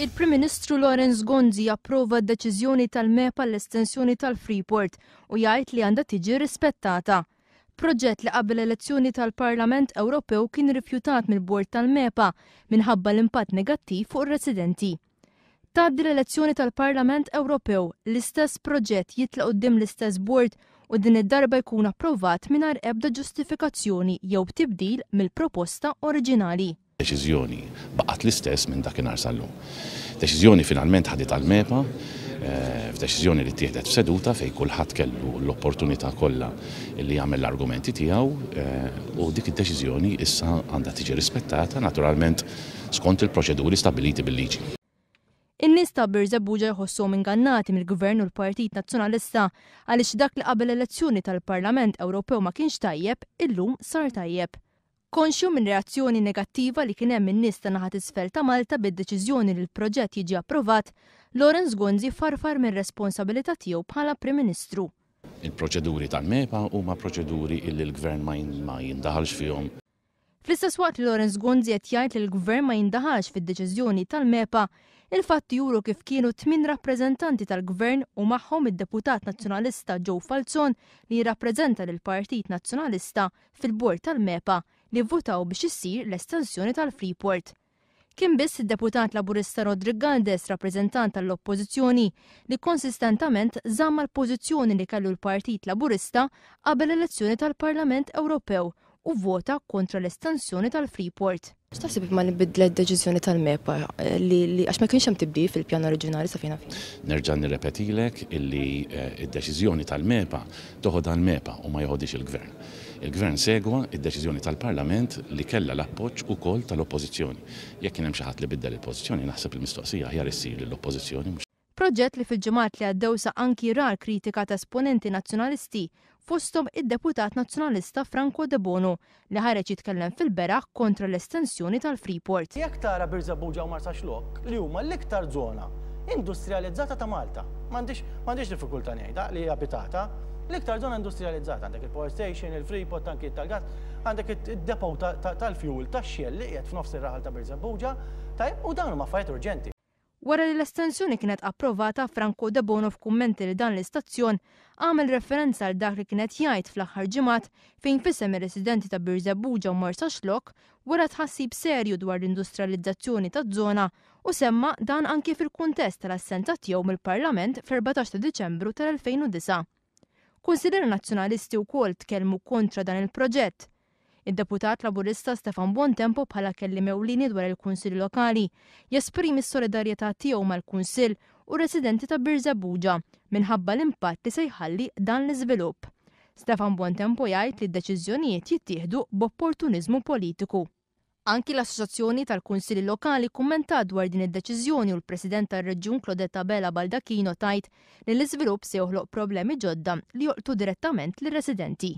Il-Prim Ministru Lawrence Gonzi approva d-deċiżjoni tal-MEPA l-estensjoni tal-Freeport u jgħid li għandha tiġi rispettata. Proġett li qabel elezzjoni tal-Parlament Ewropew kien rifjutat mill-Bord tal-MEPA minħabba l-impatt negattiv fuq ir-residenti. Tgħaddi l-elezzjoni tal-Parlament Ewropew, l-istess proġett jitlaq quddiem l-istess bord u din id-darba jkun approvat mingħajr ebda ġustifikazzjoni jew tibdil mill-proposta oriġinali. Deċiżjoni baqgħet l-istess minn dakinhar sal-lum. Deċiżjoni finalment ħadet għall-MEPA, f'deċiżjoni li ttieħdet f'seduta fejn kulħadd kellu l-opportunità kollha li jagħmel l-argumenti tiegħu u dik id-deċiżjoni issa għandha tiġi rispettata naturalment skont il-proċeduri stabbiliti bil-liġi. In-nies ta' Birżebbuġa jħossuhom ingannati mill-Gvern u l-Partit Nazzjonalista għaliex dak li qabel elezzjoni tal-Parlament Ewropew ma kienx tajjeb, illum sar tajjeb. Konxju minn reazzjoni negattiva li kien hemm in-nies ta' naħa t'isfel ta' Malta bid-deċiżjoni li l-proġett jiġi approvat, Lawrence Gonzi farfar minn responsabilità tiegħu bħala Prim Ministru. Il-proċeduri tal-MEPA huma proċeduri li l-Gvern ma jindaħalx fihom. Fl-istess waqt li Lawrence Gonzi qed jgħid li l-Gvern ma jindaħalx fid-deċiżjoni tal-MEPA, il-fatti juru kif kienu 8 rappreżentanti tal-Gvern u magħhom id-Deputat Nazzjonalista Joe Falzon li jirrappreżenta lill-Partit Nazzjonalista fil-Bord tal-MEPA li vvutaw biex issir l-estensjoni tal-Freeport. Kien biss id-Deputat Laburista Rodrigue Galdes, rappreżentant tal-Oppożizzjoni, li konsistentament żamma l-pożizzjoni li kellu l-Partit Laburista qabel l-elezzjoni tal-Parlament Ewropew u vota kontra l-estensjoni tal-Freeport. X'taħseb ma nibidla d-deċiżjoni tal-MEPA li għax ma kienx hemm tibdil fil-pjan oriġinali sa fejn fin? Nerġa' nirrepetilek illi d-deċiżjoni tal-MEPA toħodha l-MEPA u ma joħodix il-Gvern. Il-Gvern segwa id-deċiżjoni tal-Parlament li kellha l-appoġġ ukoll tal-Oppożizzjoni. Jekk kien hemm xi ħadd li biddel il-pożizzjoni, naħseb il-mistoqsija aħjar issir lill-Oppożizzjoni. Proġett li fil-ġimgħat li għaddew sa anki rar kritika ta' esponenti nazzjonalisti fosthom id-Deputat Nazzjonalista Franco De Bono li ħareġ jitkellem fil-beraħ kontra l-estensjoni tal-Freeport. Jekk tara Birżebbuġa u Marsaxlokk li huma l-iktar żona industrializzata ta' Malta, m'għandix diffikultà ngħidha li hija abitata, l-iktar żona industrializzata għandek il-power station, il-Freeport, anki tal-gas, għandek id-depo tal-fuel tax-xjell li qiegħed f'nofs ir-raħal ta' Birżebbuġa, u dawn huma affarijiet urġenti. Wara li l-estensjoni kienet approvata, Franco De Bono f'kummenti li dan l-istazzjon għamel referenza għal dak li kienet jgħid fl-aħħar ġimgħat fejn fisem ir-residenti ta' Birżebbuġa u Marsaxlokk wara tħassib serju dwar l-industrializzazzjoni taż-żona u semma dan anke fil-kuntest tal-assenza tiegħu mill-Parlament fl-14 ta' Diċembru tal-2009. Kunsilleri nazzjonalisti wkoll tkellmu kontra dan il-proġett. Id-Deputat Laburista Stefan Bontempo bħala kelliem ewlieni dwar il-Kunsill Lokali jesprimi s-solidarjetà tiegħu mal-Kunsill u residenti ta' Birżebbuġa minħabba l-impatt li se jħalli dan l-iżvilupp. Stefan Bontempo jgħid li d-deċiżjonijiet jittieħdu b'opportuniżmu politiku. Anki l-Assoċjazzjoni tal-Kunsilli Lokali kummentat dwar din id-deċiżjoni u l-President tar-Reġjun Claudetta Bela Baldacchino tajt li l-iżvilupp se joħloq problemi ġodda li joqtu direttament lir-residenti.